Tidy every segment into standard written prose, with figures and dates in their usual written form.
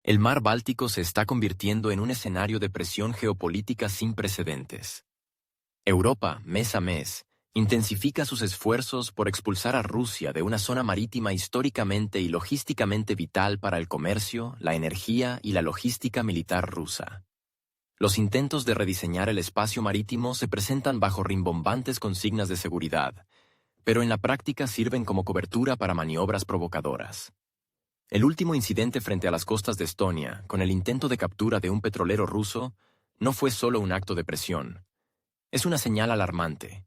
El mar Báltico se está convirtiendo en un escenario de presión geopolítica sin precedentes. Europa, mes a mes, intensifica sus esfuerzos por expulsar a Rusia de una zona marítima históricamente y logísticamente vital para el comercio, la energía y la logística militar rusa. Los intentos de rediseñar el espacio marítimo se presentan bajo rimbombantes consignas de seguridad, pero en la práctica sirven como cobertura para maniobras provocadoras. El último incidente frente a las costas de Estonia, con el intento de captura de un petrolero ruso, no fue solo un acto de presión. Es una señal alarmante.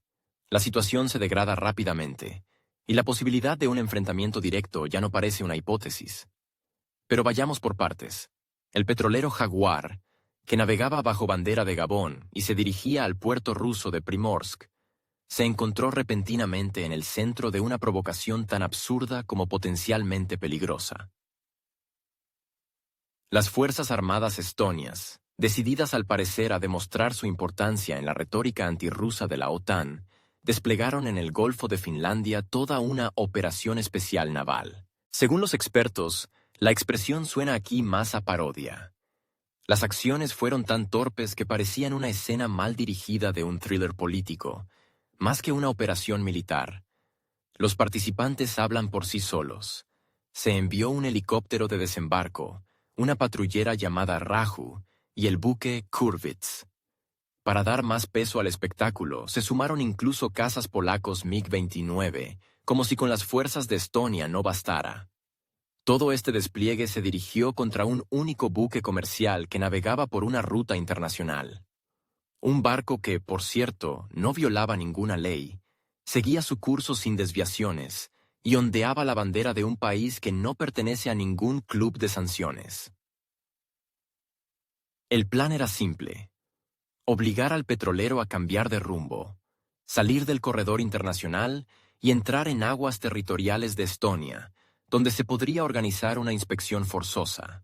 La situación se degrada rápidamente, y la posibilidad de un enfrentamiento directo ya no parece una hipótesis. Pero vayamos por partes. El petrolero Jaguar, que navegaba bajo bandera de Gabón y se dirigía al puerto ruso de Primorsk, se encontró repentinamente en el centro de una provocación tan absurda como potencialmente peligrosa. Las Fuerzas Armadas estonias, decididas al parecer a demostrar su importancia en la retórica antirrusa de la OTAN, desplegaron en el Golfo de Finlandia toda una operación especial naval. Según los expertos, la expresión suena aquí más a parodia. Las acciones fueron tan torpes que parecían una escena mal dirigida de un thriller político, más que una operación militar. Los participantes hablan por sí solos. Se envió un helicóptero de desembarco, una patrullera llamada Raju y el buque Kurvitz. Para dar más peso al espectáculo, se sumaron incluso cazas polacos MiG-29, como si con las fuerzas de Estonia no bastara. Todo este despliegue se dirigió contra un único buque comercial que navegaba por una ruta internacional. Un barco que, por cierto, no violaba ninguna ley, seguía su curso sin desviaciones y ondeaba la bandera de un país que no pertenece a ningún club de sanciones. El plan era simple: obligar al petrolero a cambiar de rumbo, salir del corredor internacional y entrar en aguas territoriales de Estonia, donde se podría organizar una inspección forzosa.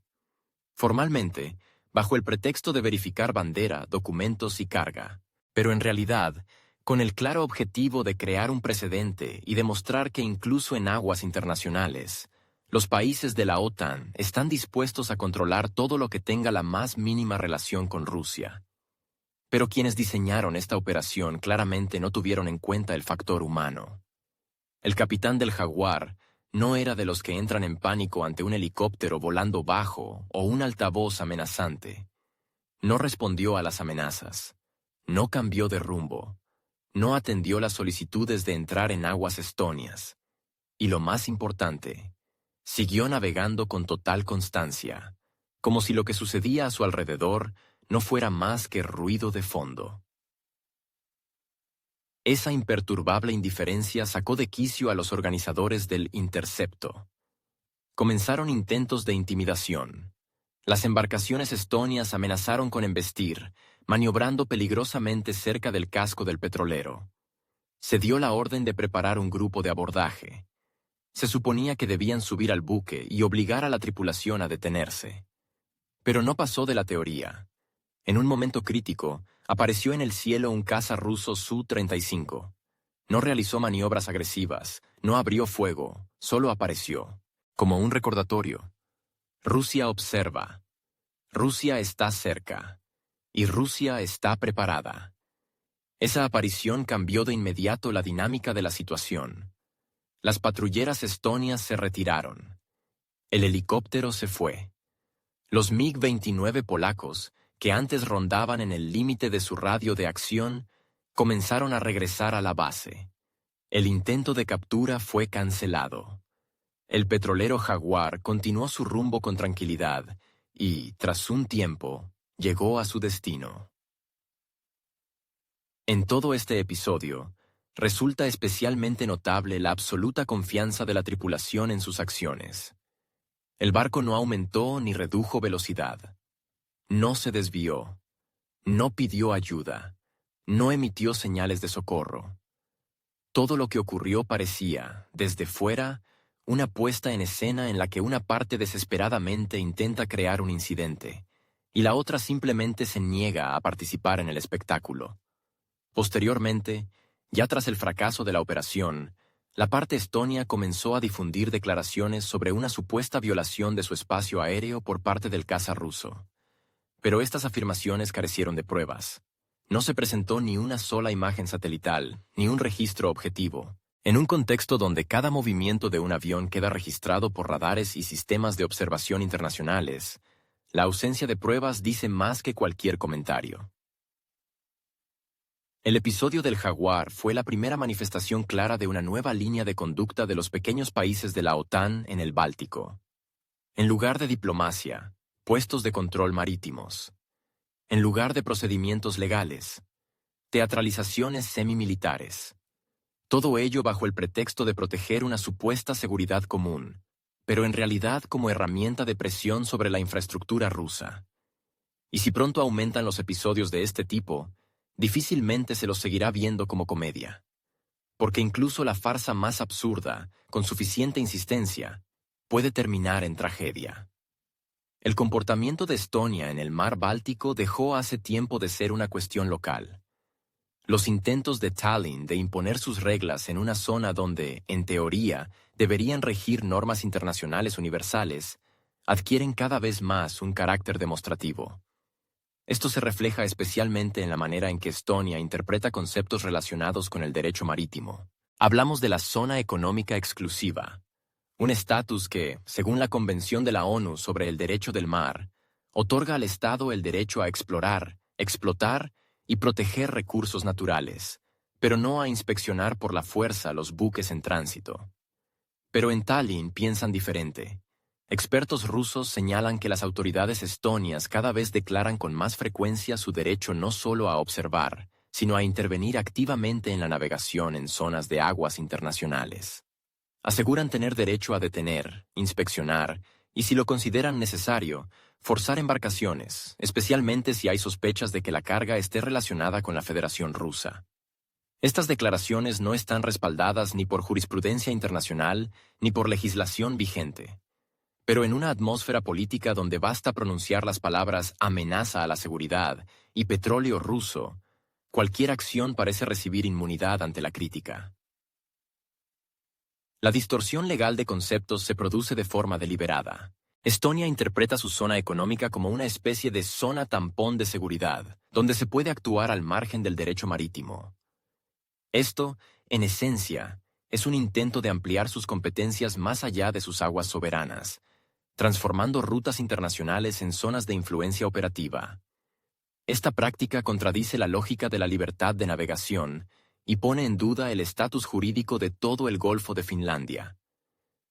Formalmente, bajo el pretexto de verificar bandera, documentos y carga, pero en realidad, con el claro objetivo de crear un precedente y demostrar que incluso en aguas internacionales, los países de la OTAN están dispuestos a controlar todo lo que tenga la más mínima relación con Rusia. Pero quienes diseñaron esta operación claramente no tuvieron en cuenta el factor humano. El capitán del Jaguar no era de los que entran en pánico ante un helicóptero volando bajo o un altavoz amenazante. No respondió a las amenazas, no cambió de rumbo, no atendió las solicitudes de entrar en aguas estonias. Y lo más importante, siguió navegando con total constancia, como si lo que sucedía a su alrededor no fuera más que ruido de fondo. Esa imperturbable indiferencia sacó de quicio a los organizadores del intercepto. Comenzaron intentos de intimidación. Las embarcaciones estonias amenazaron con embestir, maniobrando peligrosamente cerca del casco del petrolero. Se dio la orden de preparar un grupo de abordaje. Se suponía que debían subir al buque y obligar a la tripulación a detenerse. Pero no pasó de la teoría. En un momento crítico, apareció en el cielo un caza ruso Su-35. No realizó maniobras agresivas, no abrió fuego, solo apareció, como un recordatorio. Rusia observa. Rusia está cerca. Y Rusia está preparada. Esa aparición cambió de inmediato la dinámica de la situación. Las patrulleras estonias se retiraron. El helicóptero se fue. Los MiG-29 polacos, que antes rondaban en el límite de su radio de acción, comenzaron a regresar a la base. El intento de captura fue cancelado. El petrolero Jaguar continuó su rumbo con tranquilidad y, tras un tiempo, llegó a su destino. En todo este episodio, resulta especialmente notable la absoluta confianza de la tripulación en sus acciones. El barco no aumentó ni redujo velocidad. No se desvió. No pidió ayuda. No emitió señales de socorro. Todo lo que ocurrió parecía, desde fuera, una puesta en escena en la que una parte desesperadamente intenta crear un incidente, y la otra simplemente se niega a participar en el espectáculo. Posteriormente, ya tras el fracaso de la operación, la parte estonia comenzó a difundir declaraciones sobre una supuesta violación de su espacio aéreo por parte del caza ruso. Pero estas afirmaciones carecieron de pruebas. No se presentó ni una sola imagen satelital, ni un registro objetivo. En un contexto donde cada movimiento de un avión queda registrado por radares y sistemas de observación internacionales, la ausencia de pruebas dice más que cualquier comentario. El episodio del Jaguar fue la primera manifestación clara de una nueva línea de conducta de los pequeños países de la OTAN en el Báltico. En lugar de diplomacia, puestos de control marítimos. En lugar de procedimientos legales, teatralizaciones semimilitares. Todo ello bajo el pretexto de proteger una supuesta seguridad común, pero en realidad como herramienta de presión sobre la infraestructura rusa. Y si pronto aumentan los episodios de este tipo, difícilmente se los seguirá viendo como comedia. Porque incluso la farsa más absurda, con suficiente insistencia, puede terminar en tragedia. El comportamiento de Estonia en el mar Báltico dejó hace tiempo de ser una cuestión local. Los intentos de Tallinn de imponer sus reglas en una zona donde, en teoría, deberían regir normas internacionales universales, adquieren cada vez más un carácter demostrativo. Esto se refleja especialmente en la manera en que Estonia interpreta conceptos relacionados con el derecho marítimo. Hablamos de la zona económica exclusiva, un estatus que, según la Convención de la ONU sobre el Derecho del Mar, otorga al Estado el derecho a explorar, explotar y proteger recursos naturales, pero no a inspeccionar por la fuerza los buques en tránsito. Pero en Tallinn piensan diferente. Expertos rusos señalan que las autoridades estonias cada vez declaran con más frecuencia su derecho no solo a observar, sino a intervenir activamente en la navegación en zonas de aguas internacionales. Aseguran tener derecho a detener, inspeccionar y, si lo consideran necesario, forzar embarcaciones, especialmente si hay sospechas de que la carga esté relacionada con la Federación Rusa. Estas declaraciones no están respaldadas ni por jurisprudencia internacional ni por legislación vigente. Pero en una atmósfera política donde basta pronunciar las palabras amenaza a la seguridad y petróleo ruso, cualquier acción parece recibir inmunidad ante la crítica. La distorsión legal de conceptos se produce de forma deliberada. Estonia interpreta su zona económica como una especie de zona tampón de seguridad, donde se puede actuar al margen del derecho marítimo. Esto, en esencia, es un intento de ampliar sus competencias más allá de sus aguas soberanas, transformando rutas internacionales en zonas de influencia operativa. Esta práctica contradice la lógica de la libertad de navegación y pone en duda el estatus jurídico de todo el Golfo de Finlandia.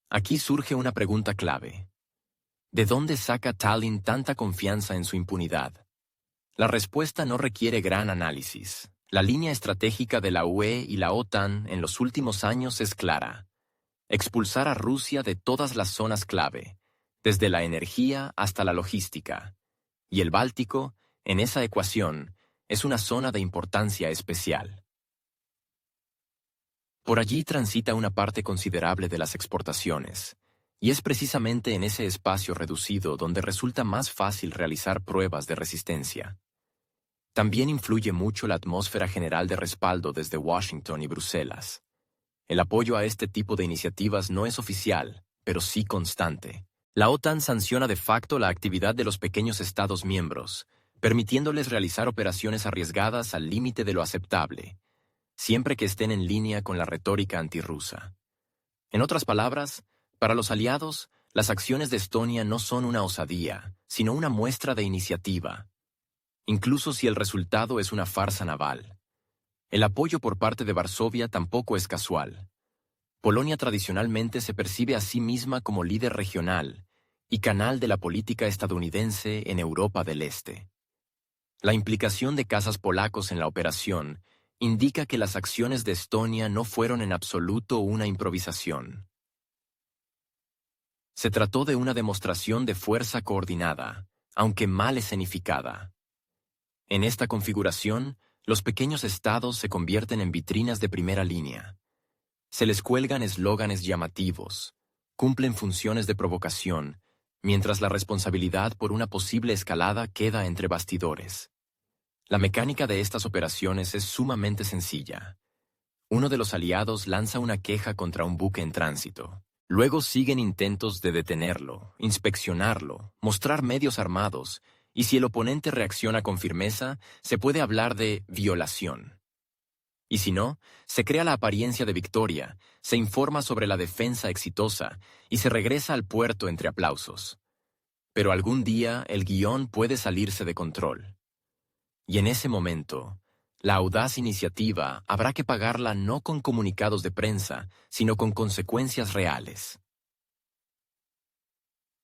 Aquí surge una pregunta clave. ¿De dónde saca Tallinn tanta confianza en su impunidad? La respuesta no requiere gran análisis. La línea estratégica de la UE y la OTAN en los últimos años es clara. Expulsar a Rusia de todas las zonas clave, desde la energía hasta la logística. Y el Báltico, en esa ecuación, es una zona de importancia especial. Por allí transita una parte considerable de las exportaciones, y es precisamente en ese espacio reducido donde resulta más fácil realizar pruebas de resistencia. También influye mucho la atmósfera general de respaldo desde Washington y Bruselas. El apoyo a este tipo de iniciativas no es oficial, pero sí constante. La OTAN sanciona de facto la actividad de los pequeños Estados miembros, permitiéndoles realizar operaciones arriesgadas al límite de lo aceptable, siempre que estén en línea con la retórica antirrusa. En otras palabras, para los aliados, las acciones de Estonia no son una osadía, sino una muestra de iniciativa, incluso si el resultado es una farsa naval. El apoyo por parte de Varsovia tampoco es casual. Polonia tradicionalmente se percibe a sí misma como líder regional y canal de la política estadounidense en Europa del Este. La implicación de cazas polacos en la operación indica que las acciones de Estonia no fueron en absoluto una improvisación. Se trató de una demostración de fuerza coordinada, aunque mal escenificada. En esta configuración, los pequeños estados se convierten en vitrinas de primera línea. Se les cuelgan eslóganes llamativos, cumplen funciones de provocación, mientras la responsabilidad por una posible escalada queda entre bastidores. La mecánica de estas operaciones es sumamente sencilla. Uno de los aliados lanza una queja contra un buque en tránsito. Luego siguen intentos de detenerlo, inspeccionarlo, mostrar medios armados, y si el oponente reacciona con firmeza, se puede hablar de violación. Y si no, se crea la apariencia de victoria, se informa sobre la defensa exitosa y se regresa al puerto entre aplausos. Pero algún día el guión puede salirse de control. Y en ese momento, la audaz iniciativa habrá que pagarla no con comunicados de prensa, sino con consecuencias reales.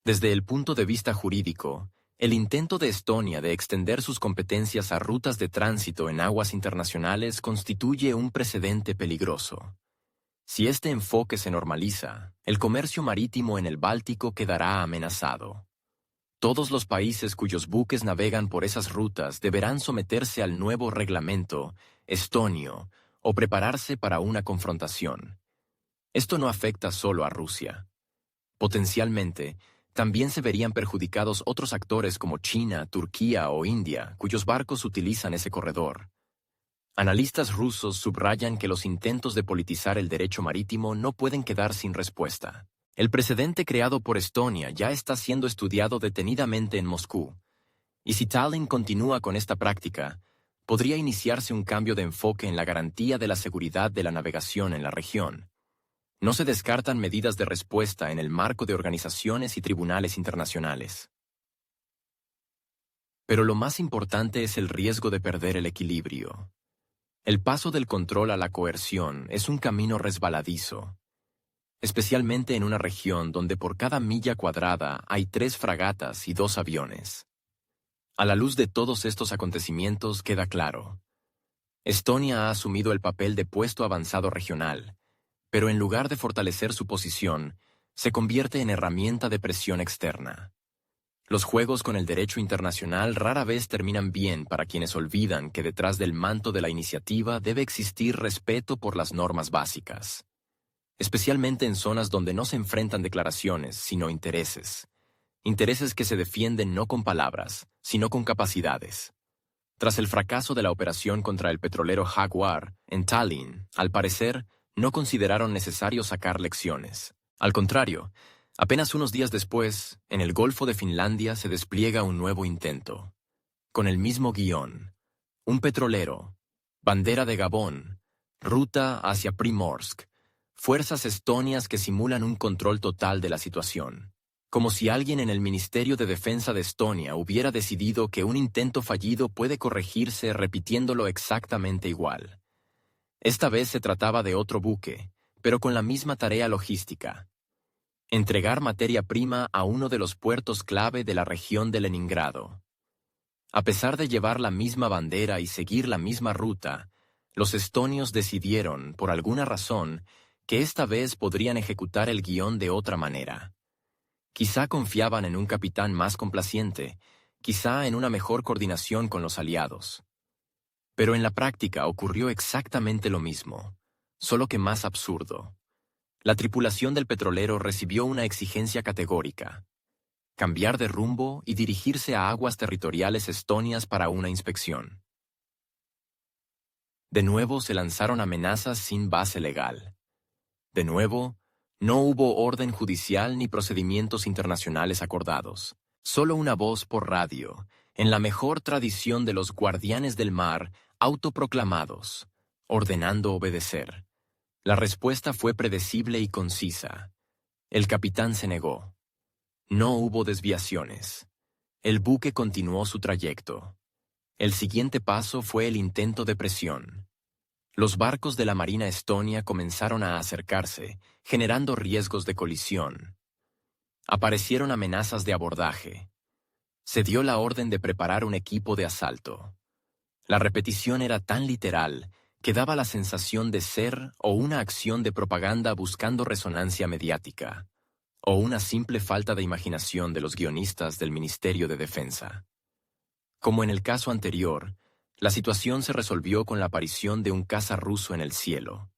Desde el punto de vista jurídico, el intento de Estonia de extender sus competencias a rutas de tránsito en aguas internacionales constituye un precedente peligroso. Si este enfoque se normaliza, el comercio marítimo en el Báltico quedará amenazado. Todos los países cuyos buques navegan por esas rutas deberán someterse al nuevo reglamento estonio o prepararse para una confrontación. Esto no afecta solo a Rusia. Potencialmente, también se verían perjudicados otros actores como China, Turquía o India, cuyos barcos utilizan ese corredor. Analistas rusos subrayan que los intentos de politizar el derecho marítimo no pueden quedar sin respuesta. El precedente creado por Estonia ya está siendo estudiado detenidamente en Moscú, y si Tallinn continúa con esta práctica, podría iniciarse un cambio de enfoque en la garantía de la seguridad de la navegación en la región. No se descartan medidas de respuesta en el marco de organizaciones y tribunales internacionales. Pero lo más importante es el riesgo de perder el equilibrio. El paso del control a la coerción es un camino resbaladizo, especialmente en una región donde por cada milla cuadrada hay 3 fragatas y 2 aviones. A la luz de todos estos acontecimientos queda claro. Estonia ha asumido el papel de puesto avanzado regional, pero en lugar de fortalecer su posición, se convierte en herramienta de presión externa. Los juegos con el derecho internacional rara vez terminan bien para quienes olvidan que detrás del manto de la iniciativa debe existir respeto por las normas básicas, especialmente en zonas donde no se enfrentan declaraciones, sino intereses. Intereses que se defienden no con palabras, sino con capacidades. Tras el fracaso de la operación contra el petrolero Jaguar, en Tallinn, al parecer, no consideraron necesario sacar lecciones. Al contrario, apenas unos días después, en el Golfo de Finlandia se despliega un nuevo intento. Con el mismo guión. Un petrolero. Bandera de Gabón. Ruta hacia Primorsk. Fuerzas estonias que simulan un control total de la situación. Como si alguien en el Ministerio de Defensa de Estonia hubiera decidido que un intento fallido puede corregirse repitiéndolo exactamente igual. Esta vez se trataba de otro buque, pero con la misma tarea logística. Entregar materia prima a uno de los puertos clave de la región de Leningrado. A pesar de llevar la misma bandera y seguir la misma ruta, los estonios decidieron, por alguna razón, que esta vez podrían ejecutar el guión de otra manera. Quizá confiaban en un capitán más complaciente, quizá en una mejor coordinación con los aliados. Pero en la práctica ocurrió exactamente lo mismo, solo que más absurdo. La tripulación del petrolero recibió una exigencia categórica: cambiar de rumbo y dirigirse a aguas territoriales estonias para una inspección. De nuevo se lanzaron amenazas sin base legal. De nuevo, no hubo orden judicial ni procedimientos internacionales acordados. Solo una voz por radio, en la mejor tradición de los guardianes del mar, autoproclamados, ordenando obedecer. La respuesta fue predecible y concisa. El capitán se negó. No hubo desviaciones. El buque continuó su trayecto. El siguiente paso fue el intento de presión. Los barcos de la Marina estonia comenzaron a acercarse, generando riesgos de colisión. Aparecieron amenazas de abordaje. Se dio la orden de preparar un equipo de asalto. La repetición era tan literal que daba la sensación de ser o una acción de propaganda buscando resonancia mediática, o una simple falta de imaginación de los guionistas del Ministerio de Defensa. Como en el caso anterior, la situación se resolvió con la aparición de un caza ruso en el cielo.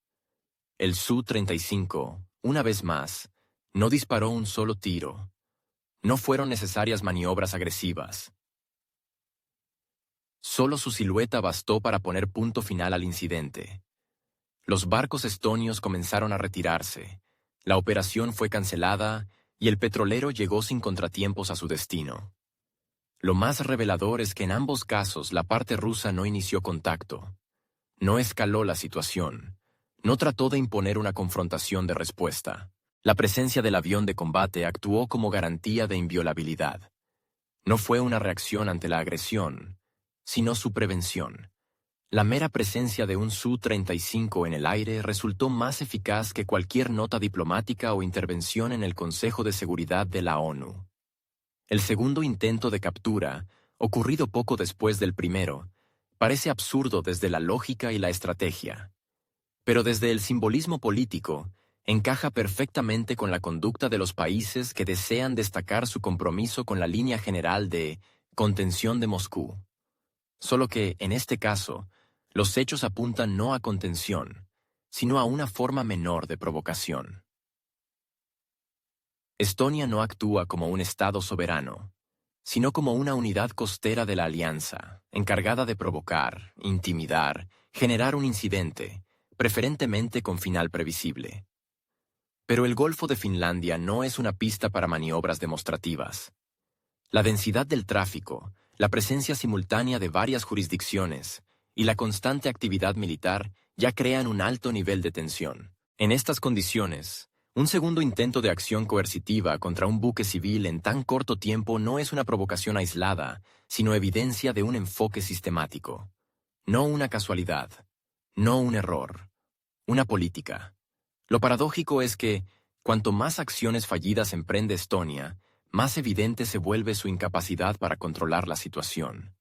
El Su-35, una vez más, no disparó un solo tiro. No fueron necesarias maniobras agresivas. Solo su silueta bastó para poner punto final al incidente. Los barcos estonios comenzaron a retirarse, la operación fue cancelada y el petrolero llegó sin contratiempos a su destino. Lo más revelador es que en ambos casos la parte rusa no inició contacto, no escaló la situación, no trató de imponer una confrontación de respuesta. La presencia del avión de combate actuó como garantía de inviolabilidad. No fue una reacción ante la agresión, sino su prevención. La mera presencia de un Su-35 en el aire resultó más eficaz que cualquier nota diplomática o intervención en el Consejo de Seguridad de la ONU. El segundo intento de captura, ocurrido poco después del primero, parece absurdo desde la lógica y la estrategia. Pero desde el simbolismo político, encaja perfectamente con la conducta de los países que desean destacar su compromiso con la línea general de contención de Moscú. Solo que, en este caso, los hechos apuntan no a contención, sino a una forma menor de provocación. Estonia no actúa como un Estado soberano, sino como una unidad costera de la alianza, encargada de provocar, intimidar, generar un incidente, preferentemente con final previsible. Pero el Golfo de Finlandia no es una pista para maniobras demostrativas. La densidad del tráfico, la presencia simultánea de varias jurisdicciones y la constante actividad militar ya crean un alto nivel de tensión. En estas condiciones, un segundo intento de acción coercitiva contra un buque civil en tan corto tiempo no es una provocación aislada, sino evidencia de un enfoque sistemático. No una casualidad, no un error, una política. Lo paradójico es que, cuanto más acciones fallidas emprende Estonia, más evidente se vuelve su incapacidad para controlar la situación.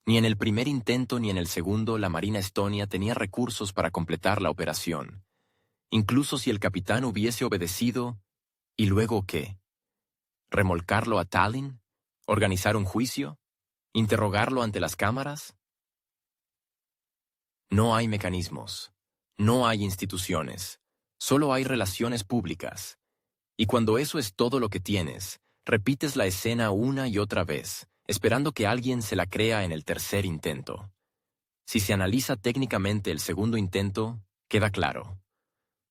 Ni en el primer intento ni en el segundo la Marina estonia tenía recursos para completar la operación. Incluso si el capitán hubiese obedecido, ¿y luego qué? ¿Remolcarlo a Tallinn? ¿Organizar un juicio? ¿Interrogarlo ante las cámaras? No hay mecanismos, no hay instituciones, solo hay relaciones públicas. Y cuando eso es todo lo que tienes, repites la escena una y otra vez, esperando que alguien se la crea en el tercer intento. Si se analiza técnicamente el segundo intento, queda claro.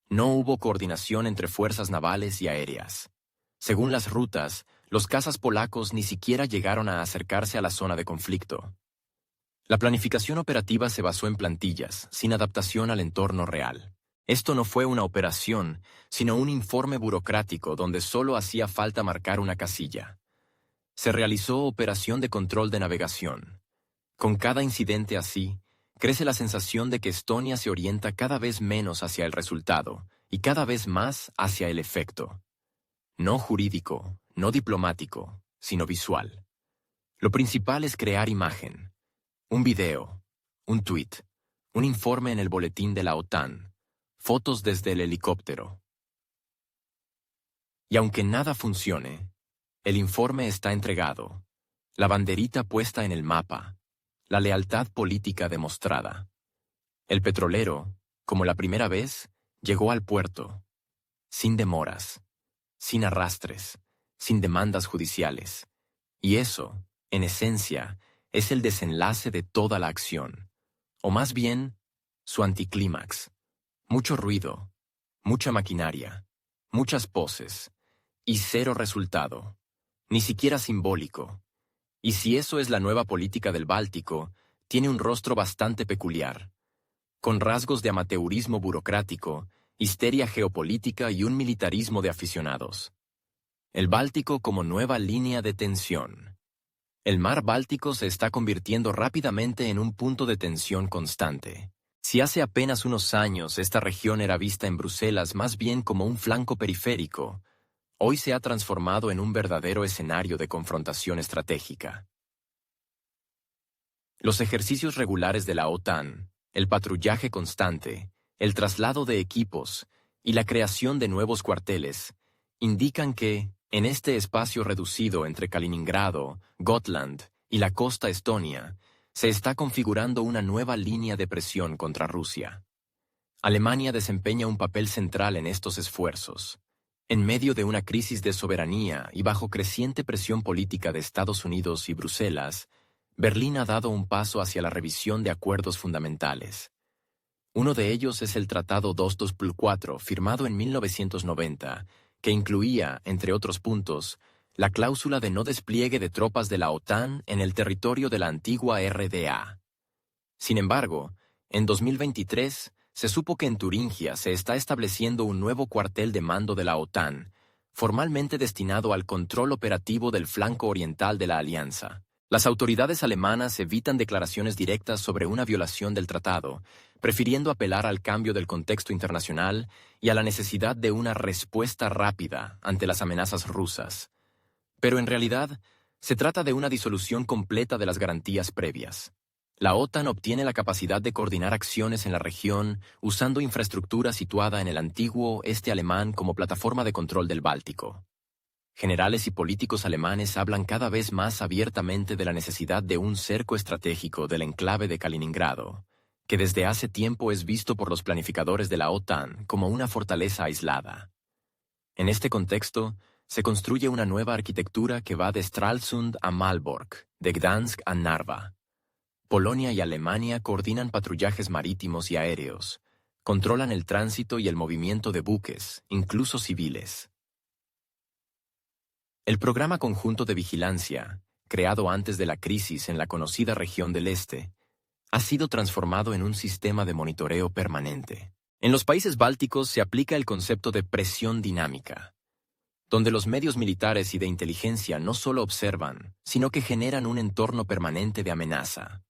No hubo coordinación entre fuerzas navales y aéreas. Según las rutas, los cazas polacos ni siquiera llegaron a acercarse a la zona de conflicto. La planificación operativa se basó en plantillas, sin adaptación al entorno real. Esto no fue una operación, sino un informe burocrático donde solo hacía falta marcar una casilla. Se realizó operación de control de navegación. Con cada incidente así, crece la sensación de que Estonia se orienta cada vez menos hacia el resultado y cada vez más hacia el efecto. No jurídico, no diplomático, sino visual. Lo principal es crear imagen. Un video, un tuit, un informe en el boletín de la OTAN, fotos desde el helicóptero. Y aunque nada funcione, el informe está entregado, la banderita puesta en el mapa, la lealtad política demostrada. El petrolero, como la primera vez, llegó al puerto, sin demoras, sin arrastres, sin demandas judiciales. Y eso, en esencia, es el desenlace de toda la acción, o más bien, su anticlímax. Mucho ruido, mucha maquinaria, muchas poses, y cero resultado, ni siquiera simbólico. Y si eso es la nueva política del Báltico, tiene un rostro bastante peculiar, con rasgos de amateurismo burocrático, histeria geopolítica y un militarismo de aficionados. El Báltico como nueva línea de tensión. El mar Báltico se está convirtiendo rápidamente en un punto de tensión constante. Si hace apenas unos años esta región era vista en Bruselas más bien como un flanco periférico, hoy se ha transformado en un verdadero escenario de confrontación estratégica. Los ejercicios regulares de la OTAN, el patrullaje constante, el traslado de equipos y la creación de nuevos cuarteles indican que, en este espacio reducido entre Kaliningrado, Gotland y la costa estonia, se está configurando una nueva línea de presión contra Rusia. Alemania desempeña un papel central en estos esfuerzos. En medio de una crisis de soberanía y bajo creciente presión política de Estados Unidos y Bruselas, Berlín ha dado un paso hacia la revisión de acuerdos fundamentales. Uno de ellos es el Tratado 224, firmado en 1990, que incluía, entre otros puntos, la cláusula de no despliegue de tropas de la OTAN en el territorio de la antigua RDA. Sin embargo, en 2023 se supo que en Turingia se está estableciendo un nuevo cuartel de mando de la OTAN, formalmente destinado al control operativo del flanco oriental de la alianza. Las autoridades alemanas evitan declaraciones directas sobre una violación del tratado, prefiriendo apelar al cambio del contexto internacional y a la necesidad de una respuesta rápida ante las amenazas rusas. Pero en realidad, se trata de una disolución completa de las garantías previas. La OTAN obtiene la capacidad de coordinar acciones en la región usando infraestructura situada en el antiguo este alemán como plataforma de control del Báltico. Generales y políticos alemanes hablan cada vez más abiertamente de la necesidad de un cerco estratégico del enclave de Kaliningrado, que desde hace tiempo es visto por los planificadores de la OTAN como una fortaleza aislada. En este contexto, se construye una nueva arquitectura que va de Stralsund a Malbork, de Gdansk a Narva. Polonia y Alemania coordinan patrullajes marítimos y aéreos, controlan el tránsito y el movimiento de buques, incluso civiles. El programa conjunto de vigilancia, creado antes de la crisis en la conocida región del Este, ha sido transformado en un sistema de monitoreo permanente. En los países bálticos se aplica el concepto de presión dinámica, donde los medios militares y de inteligencia no solo observan, sino que generan un entorno permanente de amenaza.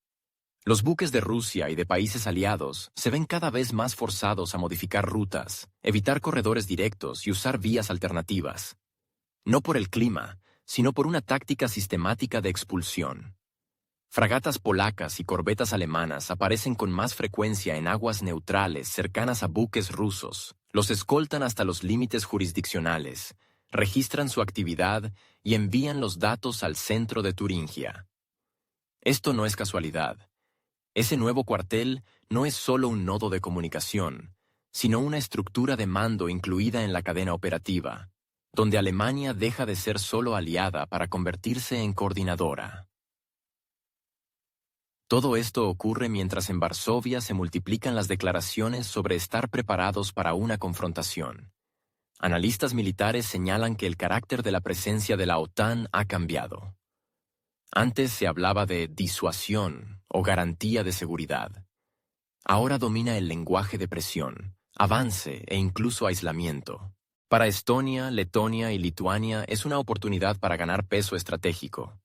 Los buques de Rusia y de países aliados se ven cada vez más forzados a modificar rutas, evitar corredores directos y usar vías alternativas. No por el clima, sino por una táctica sistemática de expulsión. Fragatas polacas y corbetas alemanas aparecen con más frecuencia en aguas neutrales cercanas a buques rusos, los escoltan hasta los límites jurisdiccionales, registran su actividad y envían los datos al centro de Turingia. Esto no es casualidad. Ese nuevo cuartel no es solo un nodo de comunicación, sino una estructura de mando incluida en la cadena operativa, donde Alemania deja de ser solo aliada para convertirse en coordinadora. Todo esto ocurre mientras en Varsovia se multiplican las declaraciones sobre estar preparados para una confrontación. Analistas militares señalan que el carácter de la presencia de la OTAN ha cambiado. Antes se hablaba de disuasión o garantía de seguridad. Ahora domina el lenguaje de presión, avance e incluso aislamiento. Para Estonia, Letonia y Lituania es una oportunidad para ganar peso estratégico.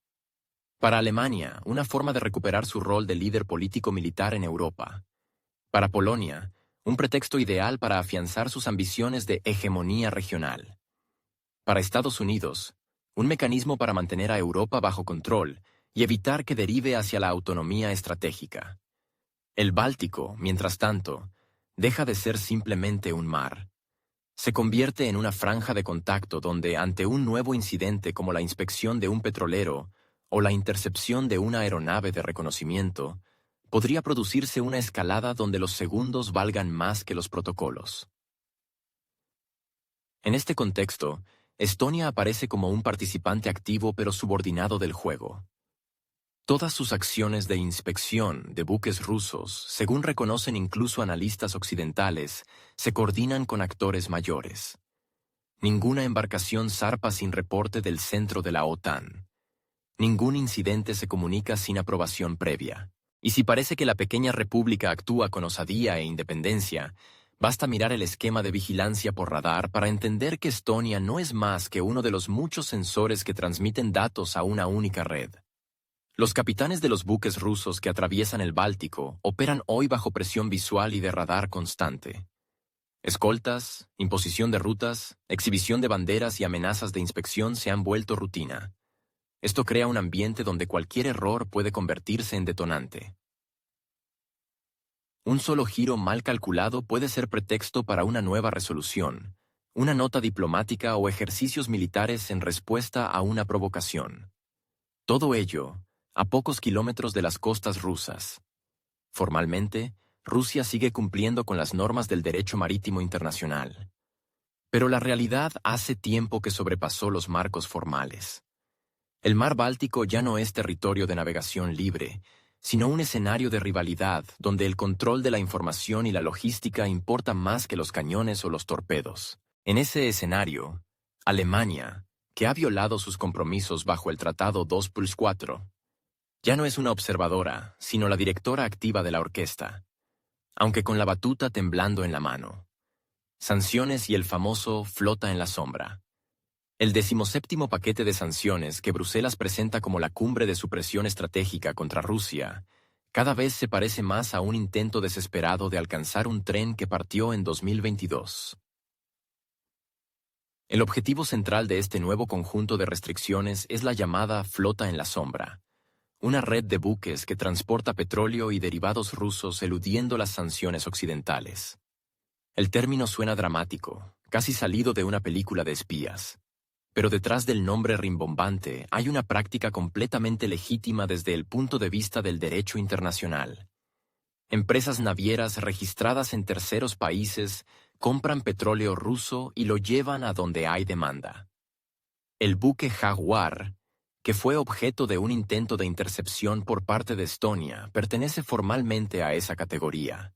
Para Alemania, una forma de recuperar su rol de líder político-militar en Europa. Para Polonia, un pretexto ideal para afianzar sus ambiciones de hegemonía regional. Para Estados Unidos, un mecanismo para mantener a Europa bajo control y evitar que derive hacia la autonomía estratégica. El Báltico, mientras tanto, deja de ser simplemente un mar. Se convierte en una franja de contacto donde, ante un nuevo incidente como la inspección de un petrolero o la intercepción de una aeronave de reconocimiento, podría producirse una escalada donde los segundos valgan más que los protocolos. En este contexto, Estonia aparece como un participante activo pero subordinado del juego. Todas sus acciones de inspección de buques rusos, según reconocen incluso analistas occidentales, se coordinan con actores mayores. Ninguna embarcación zarpa sin reporte del centro de la OTAN. Ningún incidente se comunica sin aprobación previa. Y si parece que la pequeña república actúa con osadía e independencia, basta mirar el esquema de vigilancia por radar para entender que Estonia no es más que uno de los muchos sensores que transmiten datos a una única red. Los capitanes de los buques rusos que atraviesan el Báltico operan hoy bajo presión visual y de radar constante. Escoltas, imposición de rutas, exhibición de banderas y amenazas de inspección se han vuelto rutina. Esto crea un ambiente donde cualquier error puede convertirse en detonante. Un solo giro mal calculado puede ser pretexto para una nueva resolución, una nota diplomática o ejercicios militares en respuesta a una provocación. Todo ello a pocos kilómetros de las costas rusas. Formalmente, Rusia sigue cumpliendo con las normas del derecho marítimo internacional. Pero la realidad hace tiempo que sobrepasó los marcos formales. El mar Báltico ya no es territorio de navegación libre, sino un escenario de rivalidad donde el control de la información y la logística importa más que los cañones o los torpedos. En ese escenario, Alemania, que ha violado sus compromisos bajo el Tratado 2+4, ya no es una observadora, sino la directora activa de la orquesta, aunque con la batuta temblando en la mano. Sanciones y el famoso flota en la sombra. El 17º paquete de sanciones que Bruselas presenta como la cumbre de su presión estratégica contra Rusia, cada vez se parece más a un intento desesperado de alcanzar un tren que partió en 2022. El objetivo central de este nuevo conjunto de restricciones es la llamada flota en la sombra, una red de buques que transporta petróleo y derivados rusos eludiendo las sanciones occidentales. El término suena dramático, casi salido de una película de espías. Pero detrás del nombre rimbombante hay una práctica completamente legítima desde el punto de vista del derecho internacional. Empresas navieras registradas en terceros países compran petróleo ruso y lo llevan a donde hay demanda. El buque Jaguar, que fue objeto de un intento de intercepción por parte de Estonia, pertenece formalmente a esa categoría.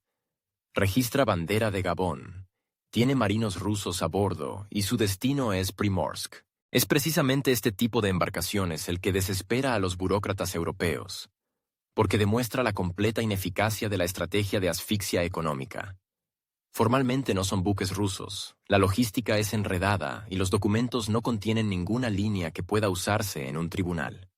Registra bandera de Gabón, tiene marinos rusos a bordo y su destino es Primorsk. Es precisamente este tipo de embarcaciones el que desespera a los burócratas europeos, porque demuestra la completa ineficacia de la estrategia de asfixia económica. Formalmente no son buques rusos, la logística es enredada y los documentos no contienen ninguna línea que pueda usarse en un tribunal.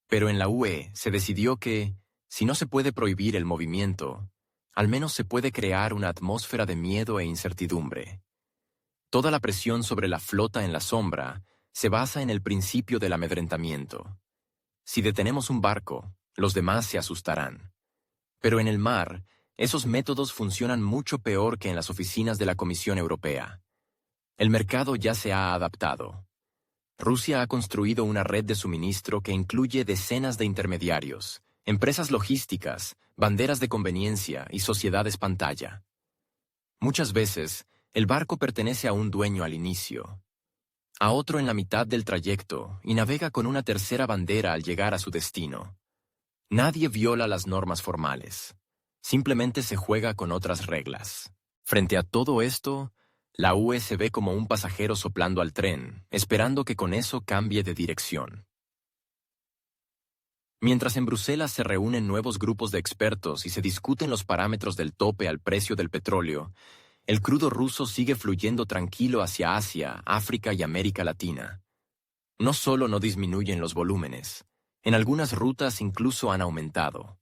Pero en la UE se decidió que, si no se puede prohibir el movimiento, al menos se puede crear una atmósfera de miedo e incertidumbre. Toda la presión sobre la flota en la sombra se basa en el principio del amedrentamiento. Si detenemos un barco, los demás se asustarán. Pero en el mar, esos métodos funcionan mucho peor que en las oficinas de la Comisión Europea. El mercado ya se ha adaptado. Rusia ha construido una red de suministro que incluye decenas de intermediarios, empresas logísticas, banderas de conveniencia y sociedades pantalla. Muchas veces, el barco pertenece a un dueño al inicio, a otro en la mitad del trayecto y navega con una tercera bandera al llegar a su destino. Nadie viola las normas formales. Simplemente se juega con otras reglas. Frente a todo esto, la UE se ve como un pasajero soplando al tren, esperando que con eso cambie de dirección. Mientras en Bruselas se reúnen nuevos grupos de expertos y se discuten los parámetros del tope al precio del petróleo, el crudo ruso sigue fluyendo tranquilo hacia Asia, África y América Latina. No solo no disminuyen los volúmenes, en algunas rutas incluso han aumentado.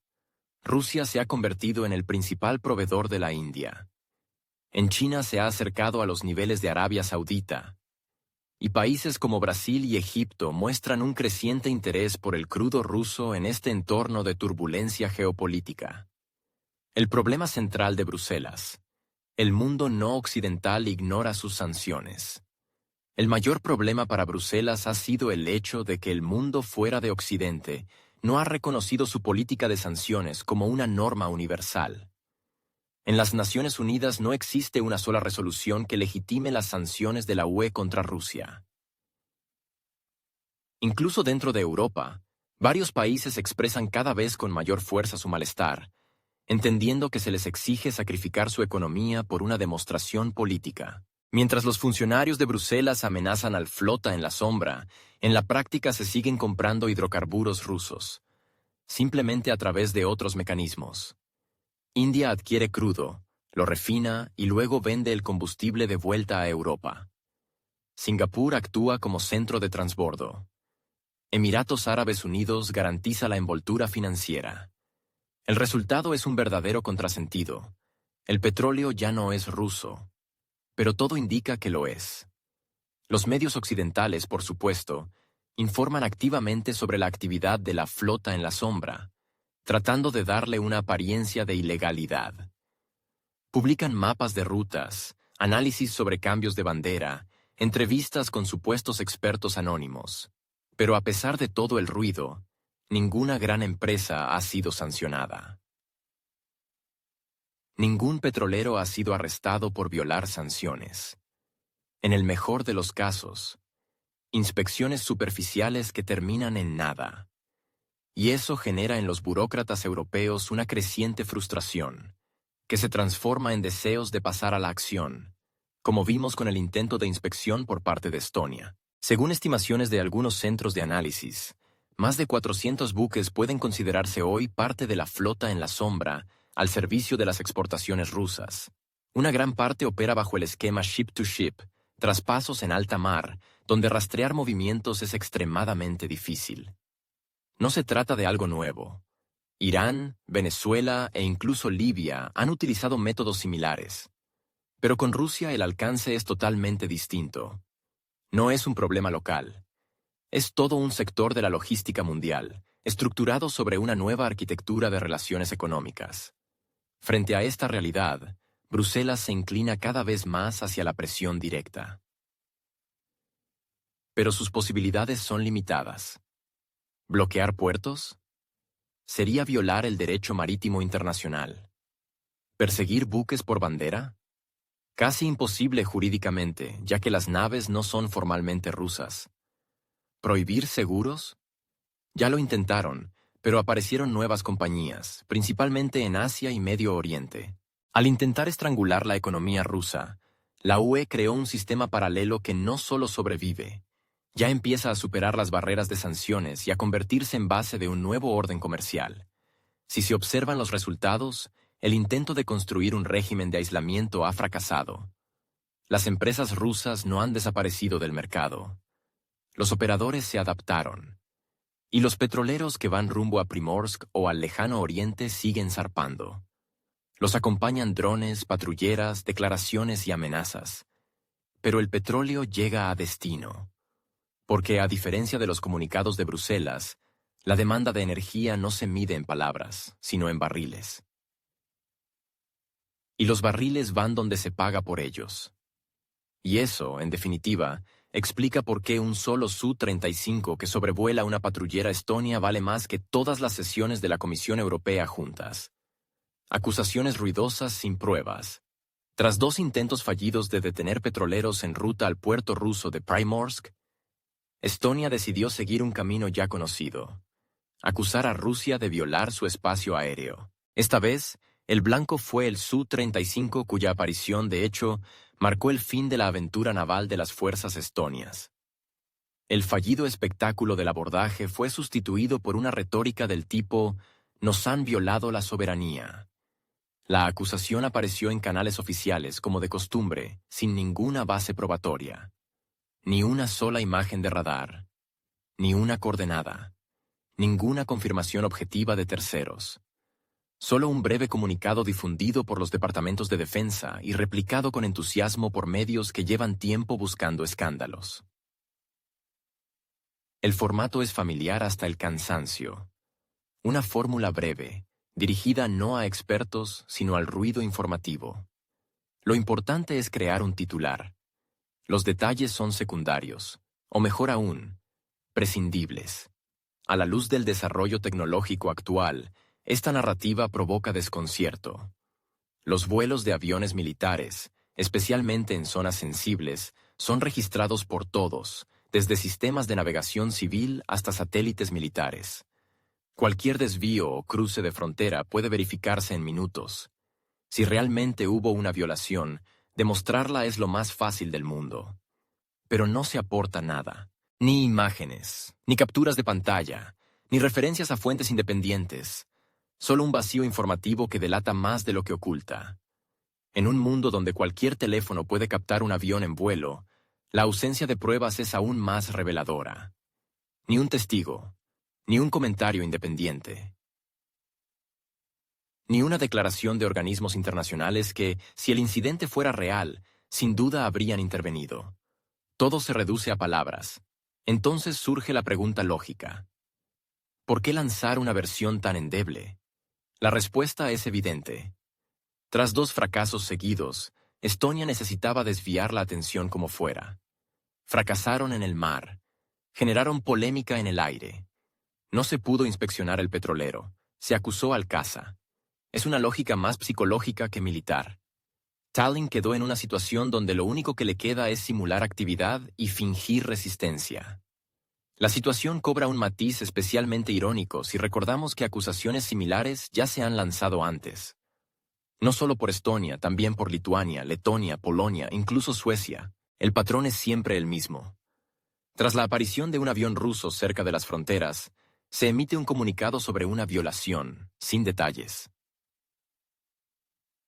Rusia se ha convertido en el principal proveedor de la India. En China se ha acercado a los niveles de Arabia Saudita. Y países como Brasil y Egipto muestran un creciente interés por el crudo ruso en este entorno de turbulencia geopolítica. El problema central de Bruselas: el mundo no occidental ignora sus sanciones. El mayor problema para Bruselas ha sido el hecho de que el mundo fuera de Occidente no ha reconocido su política de sanciones como una norma universal. En las Naciones Unidas no existe una sola resolución que legitime las sanciones de la UE contra Rusia. Incluso dentro de Europa, varios países expresan cada vez con mayor fuerza su malestar, entendiendo que se les exige sacrificar su economía por una demostración política. Mientras los funcionarios de Bruselas amenazan al flota en la sombra, en la práctica se siguen comprando hidrocarburos rusos, simplemente a través de otros mecanismos. India adquiere crudo, lo refina y luego vende el combustible de vuelta a Europa. Singapur actúa como centro de transbordo. Emiratos Árabes Unidos garantiza la envoltura financiera. El resultado es un verdadero contrasentido. El petróleo ya no es ruso, pero todo indica que lo es. Los medios occidentales, por supuesto, informan activamente sobre la actividad de la flota en la sombra, tratando de darle una apariencia de ilegalidad. Publican mapas de rutas, análisis sobre cambios de bandera, entrevistas con supuestos expertos anónimos. Pero a pesar de todo el ruido, ninguna gran empresa ha sido sancionada. Ningún petrolero ha sido arrestado por violar sanciones. En el mejor de los casos, inspecciones superficiales que terminan en nada. Y eso genera en los burócratas europeos una creciente frustración, que se transforma en deseos de pasar a la acción, como vimos con el intento de inspección por parte de Estonia. Según estimaciones de algunos centros de análisis, más de 400 buques pueden considerarse hoy parte de la flota en la sombra al servicio de las exportaciones rusas. Una gran parte opera bajo el esquema ship-to-ship, traspasos en alta mar, donde rastrear movimientos es extremadamente difícil. No se trata de algo nuevo. Irán, Venezuela e incluso Libia han utilizado métodos similares. Pero con Rusia el alcance es totalmente distinto. No es un problema local. Es todo un sector de la logística mundial, estructurado sobre una nueva arquitectura de relaciones económicas. Frente a esta realidad, Bruselas se inclina cada vez más hacia la presión directa. Pero sus posibilidades son limitadas. ¿Bloquear puertos? Sería violar el derecho marítimo internacional. ¿Perseguir buques por bandera? Casi imposible jurídicamente, ya que las naves no son formalmente rusas. ¿Prohibir seguros? Ya lo intentaron, pero aparecieron nuevas compañías, principalmente en Asia y Medio Oriente. Al intentar estrangular la economía rusa, la UE creó un sistema paralelo que no solo sobrevive, ya empieza a superar las barreras de sanciones y a convertirse en base de un nuevo orden comercial. Si se observan los resultados, el intento de construir un régimen de aislamiento ha fracasado. Las empresas rusas no han desaparecido del mercado. Los operadores se adaptaron. Y los petroleros que van rumbo a Primorsk o al lejano oriente siguen zarpando. Los acompañan drones, patrulleras, declaraciones y amenazas. Pero el petróleo llega a destino. Porque, a diferencia de los comunicados de Bruselas, la demanda de energía no se mide en palabras, sino en barriles. Y los barriles van donde se paga por ellos. Y eso, en definitiva, explica por qué un solo Su-35 que sobrevuela una patrullera estonia vale más que todas las sesiones de la Comisión Europea juntas. Acusaciones ruidosas sin pruebas. Tras 2 intentos fallidos de detener petroleros en ruta al puerto ruso de Primorsk, Estonia decidió seguir un camino ya conocido: acusar a Rusia de violar su espacio aéreo. Esta vez, el blanco fue el Su-35, cuya aparición, de hecho, marcó el fin de la aventura naval de las fuerzas estonias. El fallido espectáculo del abordaje fue sustituido por una retórica del tipo «nos han violado la soberanía». La acusación apareció en canales oficiales como de costumbre, sin ninguna base probatoria. Ni una sola imagen de radar, ni una coordenada, ninguna confirmación objetiva de terceros. Solo un breve comunicado difundido por los departamentos de defensa y replicado con entusiasmo por medios que llevan tiempo buscando escándalos. El formato es familiar hasta el cansancio. Una fórmula breve, dirigida no a expertos, sino al ruido informativo. Lo importante es crear un titular. Los detalles son secundarios, o mejor aún, prescindibles. A la luz del desarrollo tecnológico actual, esta narrativa provoca desconcierto. Los vuelos de aviones militares, especialmente en zonas sensibles, son registrados por todos, desde sistemas de navegación civil hasta satélites militares. Cualquier desvío o cruce de frontera puede verificarse en minutos. Si realmente hubo una violación, demostrarla es lo más fácil del mundo. Pero no se aporta nada. Ni imágenes, ni capturas de pantalla, ni referencias a fuentes independientes. Solo un vacío informativo que delata más de lo que oculta. En un mundo donde cualquier teléfono puede captar un avión en vuelo, la ausencia de pruebas es aún más reveladora. Ni un testigo, ni un comentario independiente. Ni una declaración de organismos internacionales que, si el incidente fuera real, sin duda habrían intervenido. Todo se reduce a palabras. Entonces surge la pregunta lógica: ¿por qué lanzar una versión tan endeble? La respuesta es evidente. Tras 2 fracasos seguidos, Estonia necesitaba desviar la atención como fuera. Fracasaron en el mar. Generaron polémica en el aire. No se pudo inspeccionar el petrolero. Se acusó al caza. Es una lógica más psicológica que militar. Tallinn quedó en una situación donde lo único que le queda es simular actividad y fingir resistencia. La situación cobra un matiz especialmente irónico si recordamos que acusaciones similares ya se han lanzado antes. No solo por Estonia, también por Lituania, Letonia, Polonia, incluso Suecia. El patrón es siempre el mismo. Tras la aparición de un avión ruso cerca de las fronteras, se emite un comunicado sobre una violación, sin detalles.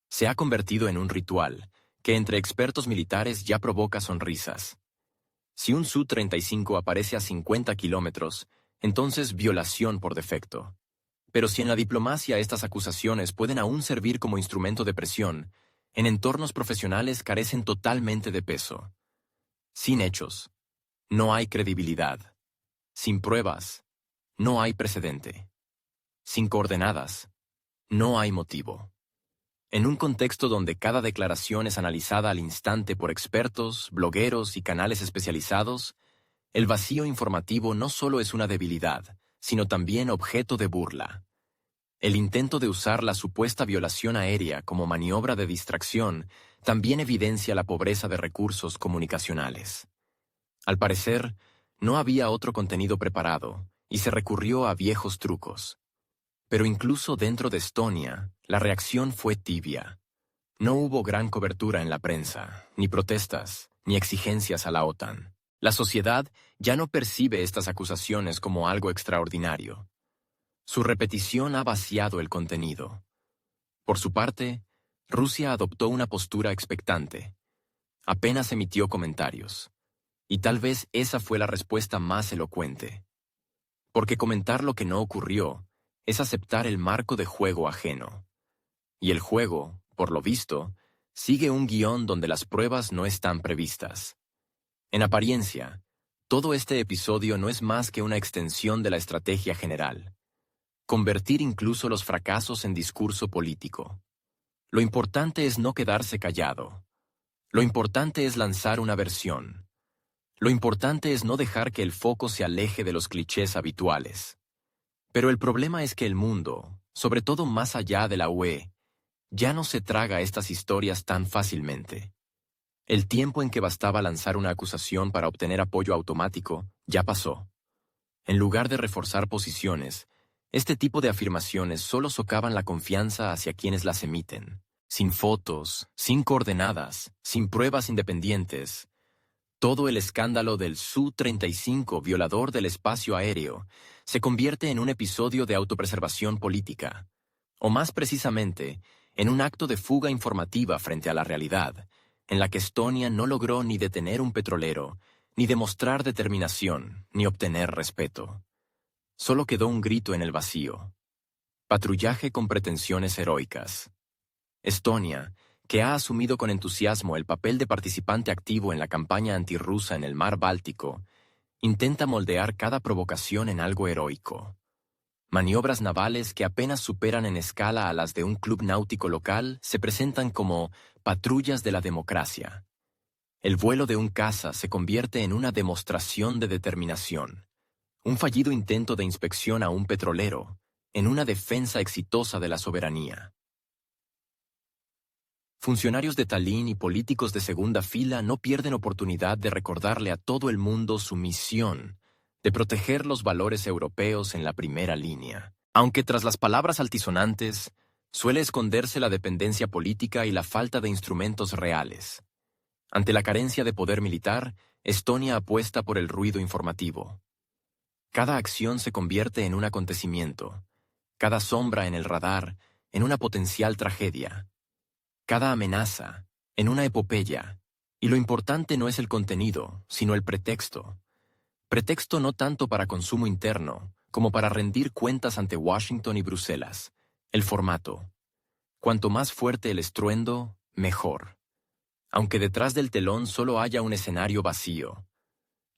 Se ha convertido en un ritual, que entre expertos militares ya provoca sonrisas. Si un Su-35 aparece a 50 kilómetros, entonces violación por defecto. Pero si en la diplomacia estas acusaciones pueden aún servir como instrumento de presión, en entornos profesionales carecen totalmente de peso. Sin hechos, no hay credibilidad. Sin pruebas, no hay precedente. Sin coordenadas, no hay motivo. En un contexto donde cada declaración es analizada al instante por expertos, blogueros y canales especializados, el vacío informativo no solo es una debilidad, sino también objeto de burla. El intento de usar la supuesta violación aérea como maniobra de distracción también evidencia la pobreza de recursos comunicacionales. Al parecer, no había otro contenido preparado, y se recurrió a viejos trucos. Pero incluso dentro de Estonia, la reacción fue tibia. No hubo gran cobertura en la prensa, ni protestas, ni exigencias a la OTAN. La sociedad ya no percibe estas acusaciones como algo extraordinario. Su repetición ha vaciado el contenido. Por su parte, Rusia adoptó una postura expectante. Apenas emitió comentarios. Y tal vez esa fue la respuesta más elocuente. Porque comentar lo que no ocurrió es aceptar el marco de juego ajeno. Y el juego, por lo visto, sigue un guión donde las pruebas no están previstas. En apariencia, todo este episodio no es más que una extensión de la estrategia general. Convertir incluso los fracasos en discurso político. Lo importante es no quedarse callado. Lo importante es lanzar una versión. Lo importante es no dejar que el foco se aleje de los clichés habituales. Pero el problema es que el mundo, sobre todo más allá de la UE, ya no se traga estas historias tan fácilmente. El tiempo en que bastaba lanzar una acusación para obtener apoyo automático ya pasó. En lugar de reforzar posiciones, este tipo de afirmaciones solo socavan la confianza hacia quienes las emiten. Sin fotos, sin coordenadas, sin pruebas independientes. Todo el escándalo del Su-35 violador del espacio aéreo se convierte en un episodio de autopreservación política, o más precisamente, en un acto de fuga informativa frente a la realidad, en la que Estonia no logró ni detener un petrolero, ni demostrar determinación, ni obtener respeto. Solo quedó un grito en el vacío. Patrullaje con pretensiones heroicas. Estonia, que ha asumido con entusiasmo el papel de participante activo en la campaña antirrusa en el mar Báltico, intenta moldear cada provocación en algo heroico. Maniobras navales que apenas superan en escala a las de un club náutico local se presentan como patrullas de la democracia. El vuelo de un caza se convierte en una demostración de determinación. Un fallido intento de inspección a un petrolero, en una defensa exitosa de la soberanía. Funcionarios de Tallinn y políticos de segunda fila no pierden oportunidad de recordarle a todo el mundo su misión, de proteger los valores europeos en la primera línea. Aunque tras las palabras altisonantes, suele esconderse la dependencia política y la falta de instrumentos reales. Ante la carencia de poder militar, Estonia apuesta por el ruido informativo. Cada acción se convierte en un acontecimiento, cada sombra en el radar en una potencial tragedia. Cada amenaza, en una epopeya, y lo importante no es el contenido, sino el pretexto. Pretexto no tanto para consumo interno, como para rendir cuentas ante Washington y Bruselas. El formato. Cuanto más fuerte el estruendo, mejor. Aunque detrás del telón solo haya un escenario vacío.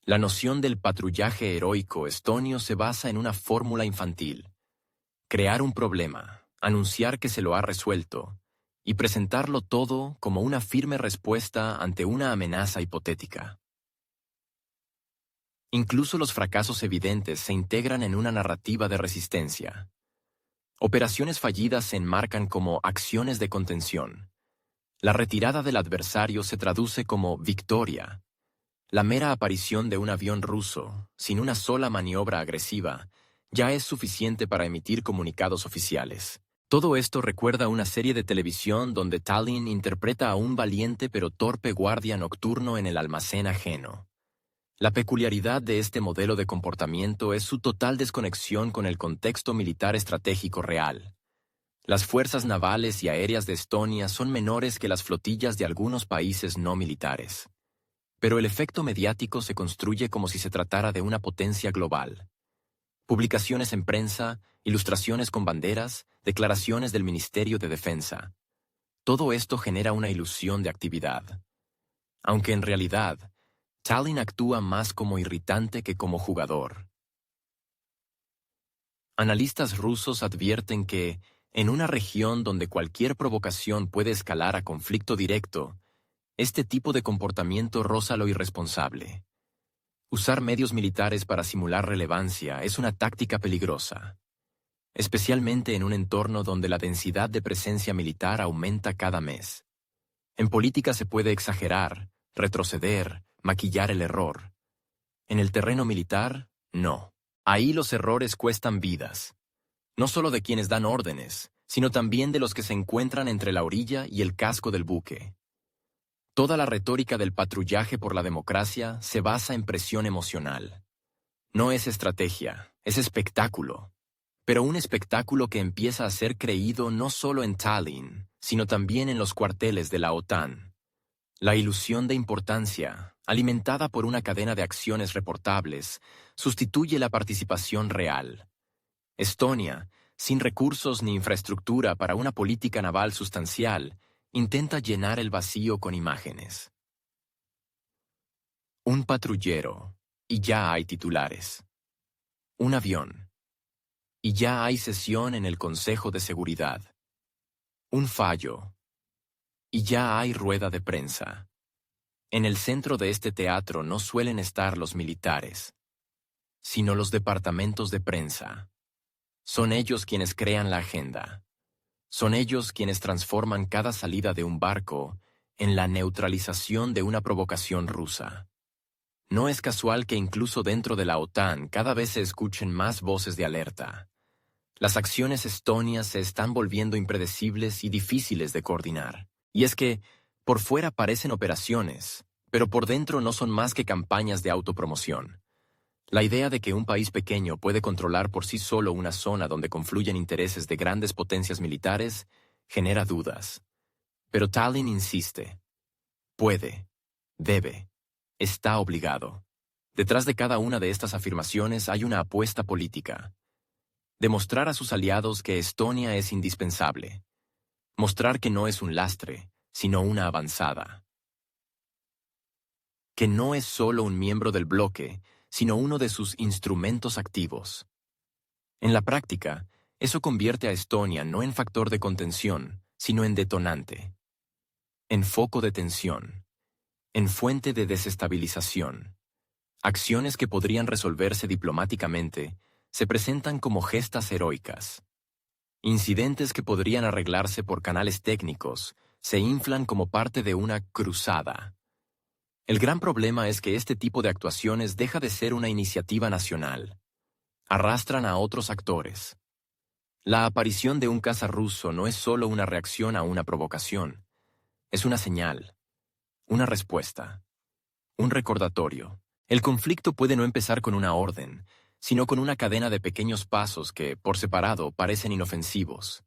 La noción del patrullaje heroico estonio se basa en una fórmula infantil. Crear un problema, anunciar que se lo ha resuelto, y presentarlo todo como una firme respuesta ante una amenaza hipotética. Incluso los fracasos evidentes se integran en una narrativa de resistencia. Operaciones fallidas se enmarcan como acciones de contención. La retirada del adversario se traduce como victoria. La mera aparición de un avión ruso, sin una sola maniobra agresiva, ya es suficiente para emitir comunicados oficiales. Todo esto recuerda una serie de televisión donde Tallinn interpreta a un valiente pero torpe guardia nocturno en el almacén ajeno. La peculiaridad de este modelo de comportamiento es su total desconexión con el contexto militar estratégico real. Las fuerzas navales y aéreas de Estonia son menores que las flotillas de algunos países no militares. Pero el efecto mediático se construye como si se tratara de una potencia global. Publicaciones en prensa, ilustraciones con banderas, declaraciones del Ministerio de Defensa. Todo esto genera una ilusión de actividad. Aunque en realidad, Tallinn actúa más como irritante que como jugador. Analistas rusos advierten que, en una región donde cualquier provocación puede escalar a conflicto directo, este tipo de comportamiento roza lo irresponsable. Usar medios militares para simular relevancia es una táctica peligrosa, especialmente en un entorno donde la densidad de presencia militar aumenta cada mes. En política se puede exagerar, retroceder, maquillar el error. En el terreno militar, no. Ahí los errores cuestan vidas, no solo de quienes dan órdenes, sino también de los que se encuentran entre la orilla y el casco del buque. Toda la retórica del patrullaje por la democracia se basa en presión emocional. No es estrategia, es espectáculo. Pero un espectáculo que empieza a ser creído no solo en Tallinn, sino también en los cuarteles de la OTAN. La ilusión de importancia, alimentada por una cadena de acciones reportables, sustituye la participación real. Estonia, sin recursos ni infraestructura para una política naval sustancial, intenta llenar el vacío con imágenes. Un patrullero, y ya hay titulares. Un avión, y ya hay sesión en el Consejo de Seguridad. Un fallo, y ya hay rueda de prensa. En el centro de este teatro no suelen estar los militares, sino los departamentos de prensa. Son ellos quienes crean la agenda. Son ellos quienes transforman cada salida de un barco en la neutralización de una provocación rusa. No es casual que incluso dentro de la OTAN cada vez se escuchen más voces de alerta. Las acciones estonias se están volviendo impredecibles y difíciles de coordinar. Y es que, por fuera parecen operaciones, pero por dentro no son más que campañas de autopromoción. La idea de que un país pequeño puede controlar por sí solo una zona donde confluyen intereses de grandes potencias militares genera dudas. Pero Tallinn insiste. Puede, debe, está obligado. Detrás de cada una de estas afirmaciones hay una apuesta política. Demostrar a sus aliados que Estonia es indispensable. Mostrar que no es un lastre, sino una avanzada. Que no es solo un miembro del bloque, sino uno de sus instrumentos activos. En la práctica, eso convierte a Estonia no en factor de contención, sino en detonante. En foco de tensión. En fuente de desestabilización. Acciones que podrían resolverse diplomáticamente se presentan como gestas heroicas. Incidentes que podrían arreglarse por canales técnicos se inflan como parte de una cruzada. El gran problema es que este tipo de actuaciones deja de ser una iniciativa nacional. Arrastran a otros actores. La aparición de un caza ruso no es solo una reacción a una provocación. Es una señal, una respuesta, un recordatorio. El conflicto puede no empezar con una orden, sino con una cadena de pequeños pasos que, por separado, parecen inofensivos.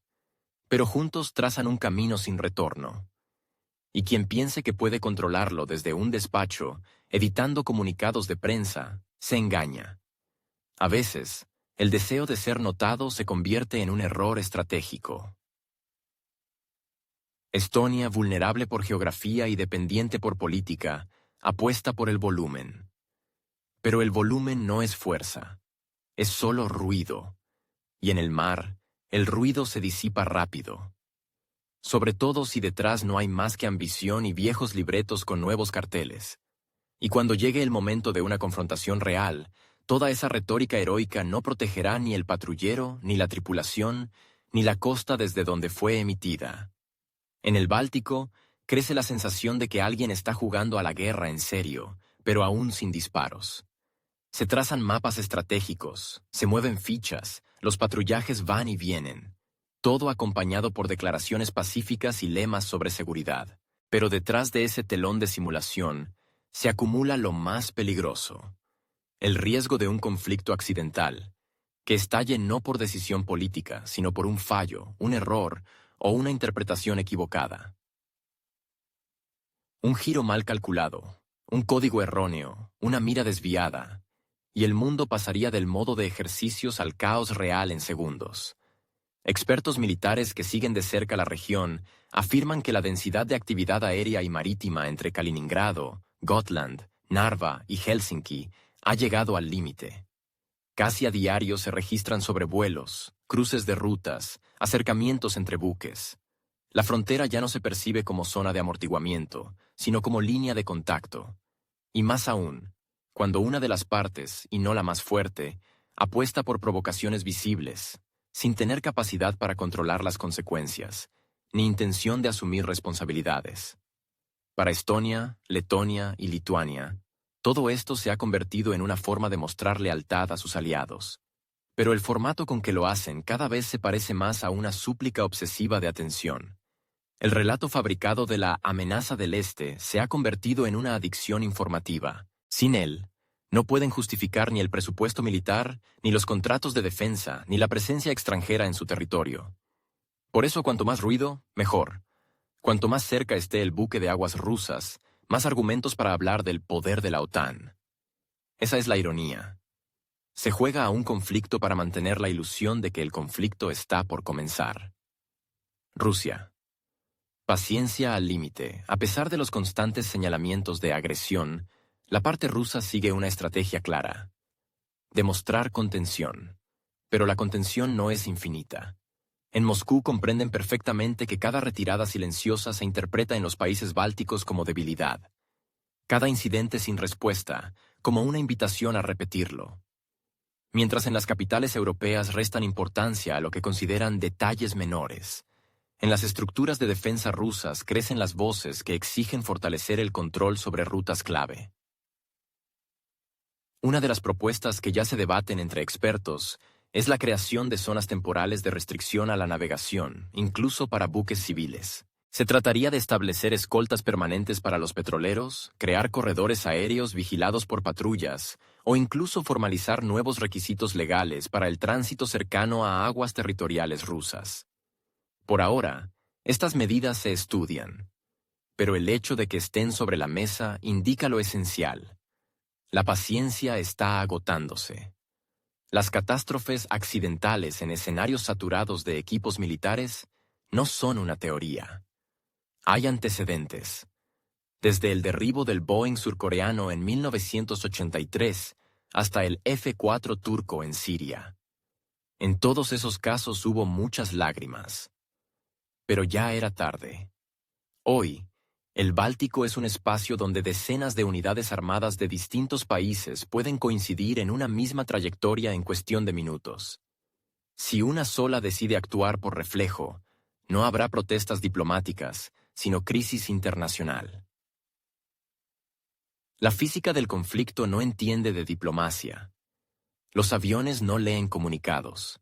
Pero juntos trazan un camino sin retorno. Y quien piense que puede controlarlo desde un despacho, editando comunicados de prensa, se engaña. A veces, el deseo de ser notado se convierte en un error estratégico. Estonia, vulnerable por geografía y dependiente por política, apuesta por el volumen. Pero el volumen no es fuerza, es solo ruido. Y en el mar, el ruido se disipa rápido. Sobre todo si detrás no hay más que ambición y viejos libretos con nuevos carteles. Y cuando llegue el momento de una confrontación real, toda esa retórica heroica no protegerá ni el patrullero, ni la tripulación, ni la costa desde donde fue emitida. En el Báltico, crece la sensación de que alguien está jugando a la guerra en serio, pero aún sin disparos. Se trazan mapas estratégicos, se mueven fichas, los patrullajes van y vienen, todo acompañado por declaraciones pacíficas y lemas sobre seguridad. Pero detrás de ese telón de simulación se acumula lo más peligroso, el riesgo de un conflicto accidental, que estalle no por decisión política, sino por un fallo, un error o una interpretación equivocada. Un giro mal calculado, un código erróneo, una mira desviada, y el mundo pasaría del modo de ejercicios al caos real en segundos. Expertos militares que siguen de cerca la región afirman que la densidad de actividad aérea y marítima entre Kaliningrado, Gotland, Narva y Helsinki ha llegado al límite. Casi a diario se registran sobrevuelos, cruces de rutas, acercamientos entre buques. La frontera ya no se percibe como zona de amortiguamiento, sino como línea de contacto. Y más aún, cuando una de las partes, y no la más fuerte, apuesta por provocaciones visibles, sin tener capacidad para controlar las consecuencias, ni intención de asumir responsabilidades. Para Estonia, Letonia y Lituania, todo esto se ha convertido en una forma de mostrar lealtad a sus aliados. Pero el formato con que lo hacen cada vez se parece más a una súplica obsesiva de atención. El relato fabricado de la amenaza del Este se ha convertido en una adicción informativa. Sin él, no pueden justificar ni el presupuesto militar, ni los contratos de defensa, ni la presencia extranjera en su territorio. Por eso, cuanto más ruido, mejor. Cuanto más cerca esté el buque de aguas rusas, más argumentos para hablar del poder de la OTAN. Esa es la ironía. Se juega a un conflicto para mantener la ilusión de que el conflicto está por comenzar. Rusia. Paciencia al límite. A pesar de los constantes señalamientos de agresión, la parte rusa sigue una estrategia clara. Demostrar contención. Pero la contención no es infinita. En Moscú comprenden perfectamente que cada retirada silenciosa se interpreta en los países bálticos como debilidad. Cada incidente sin respuesta, como una invitación a repetirlo. Mientras en las capitales europeas restan importancia a lo que consideran detalles menores, en las estructuras de defensa rusas crecen las voces que exigen fortalecer el control sobre rutas clave. Una de las propuestas que ya se debaten entre expertos es la creación de zonas temporales de restricción a la navegación, incluso para buques civiles. Se trataría de establecer escoltas permanentes para los petroleros, crear corredores aéreos vigilados por patrullas, o incluso formalizar nuevos requisitos legales para el tránsito cercano a aguas territoriales rusas. Por ahora, estas medidas se estudian, pero el hecho de que estén sobre la mesa indica lo esencial. La paciencia está agotándose. Las catástrofes accidentales en escenarios saturados de equipos militares no son una teoría. Hay antecedentes. Desde el derribo del Boeing surcoreano en 1983 hasta el F-4 turco en Siria. En todos esos casos hubo muchas lágrimas. Pero ya era tarde. Hoy, el Báltico es un espacio donde decenas de unidades armadas de distintos países pueden coincidir en una misma trayectoria en cuestión de minutos. Si una sola decide actuar por reflejo, no habrá protestas diplomáticas, sino crisis internacional. La física del conflicto no entiende de diplomacia. Los aviones no leen comunicados.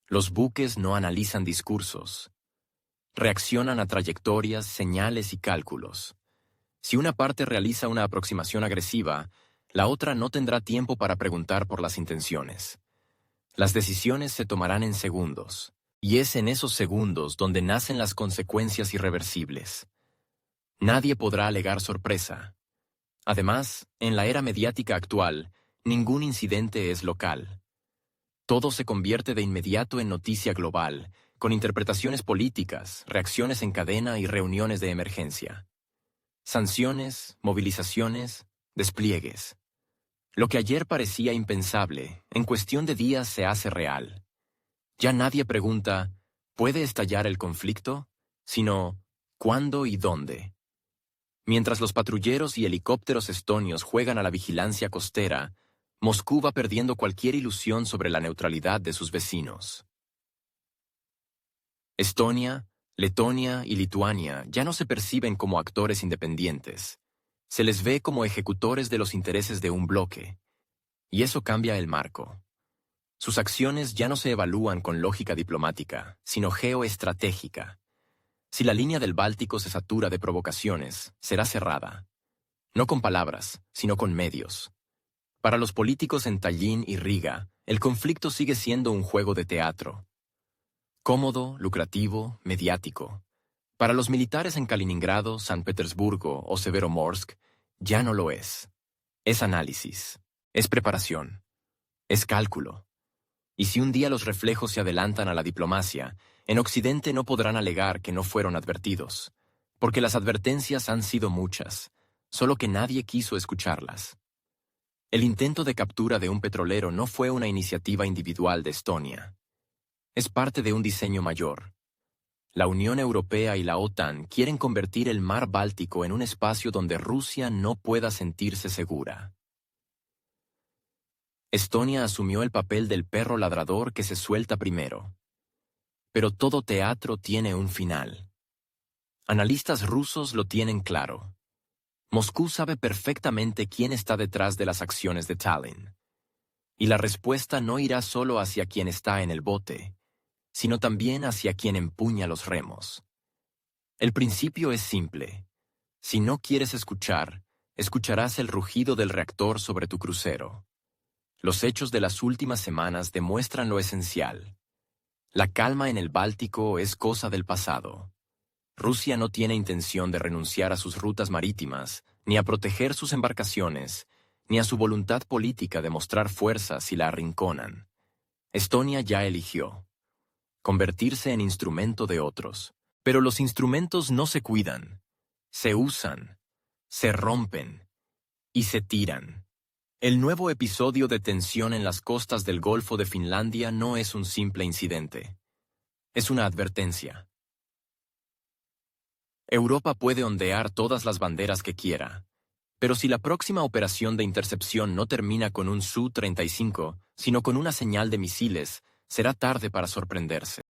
Los buques no analizan discursos. Reaccionan a trayectorias, señales y cálculos. Si una parte realiza una aproximación agresiva, la otra no tendrá tiempo para preguntar por las intenciones. Las decisiones se tomarán en segundos, y es en esos segundos donde nacen las consecuencias irreversibles. Nadie podrá alegar sorpresa. Además, en la era mediática actual, ningún incidente es local. Todo se convierte de inmediato en noticia global, con interpretaciones políticas, reacciones en cadena y reuniones de emergencia. Sanciones, movilizaciones, despliegues. Lo que ayer parecía impensable, en cuestión de días se hace real. Ya nadie pregunta, ¿puede estallar el conflicto? Sino, ¿cuándo y dónde? Mientras los patrulleros y helicópteros estonios juegan a la vigilancia costera, Moscú va perdiendo cualquier ilusión sobre la neutralidad de sus vecinos. Estonia, Letonia y Lituania ya no se perciben como actores independientes. Se les ve como ejecutores de los intereses de un bloque, y eso cambia el marco. Sus acciones ya no se evalúan con lógica diplomática, sino geoestratégica. Si la línea del Báltico se satura de provocaciones, será cerrada. No con palabras, sino con medios. Para los políticos en Tallinn y Riga, el conflicto sigue siendo un juego de teatro. Cómodo, lucrativo, mediático. Para los militares en Kaliningrado, San Petersburgo o Severomorsk, ya no lo es. Es análisis. Es preparación. Es cálculo. Y si un día los reflejos se adelantan a la diplomacia, en Occidente no podrán alegar que no fueron advertidos, porque las advertencias han sido muchas, solo que nadie quiso escucharlas. El intento de captura de un petrolero no fue una iniciativa individual de Estonia. Es parte de un diseño mayor. La Unión Europea y la OTAN quieren convertir el mar Báltico en un espacio donde Rusia no pueda sentirse segura. Estonia asumió el papel del perro ladrador que se suelta primero. Pero todo teatro tiene un final. Analistas rusos lo tienen claro. Moscú sabe perfectamente quién está detrás de las acciones de Tallinn. Y la respuesta no irá solo hacia quien está en el bote, sino también hacia quien empuña los remos. El principio es simple. Si no quieres escuchar, escucharás el rugido del reactor sobre tu crucero. Los hechos de las últimas semanas demuestran lo esencial. La calma en el Báltico es cosa del pasado. Rusia no tiene intención de renunciar a sus rutas marítimas, ni a proteger sus embarcaciones, ni a su voluntad política de mostrar fuerza si la arrinconan. Estonia ya eligió convertirse en instrumento de otros. Pero los instrumentos no se cuidan, se usan, se rompen y se tiran. El nuevo episodio de tensión en las costas del Golfo de Finlandia no es un simple incidente. Es una advertencia. Europa puede ondear todas las banderas que quiera, pero si la próxima operación de intercepción no termina con un Su-35, sino con una señal de misiles, será tarde para sorprenderse.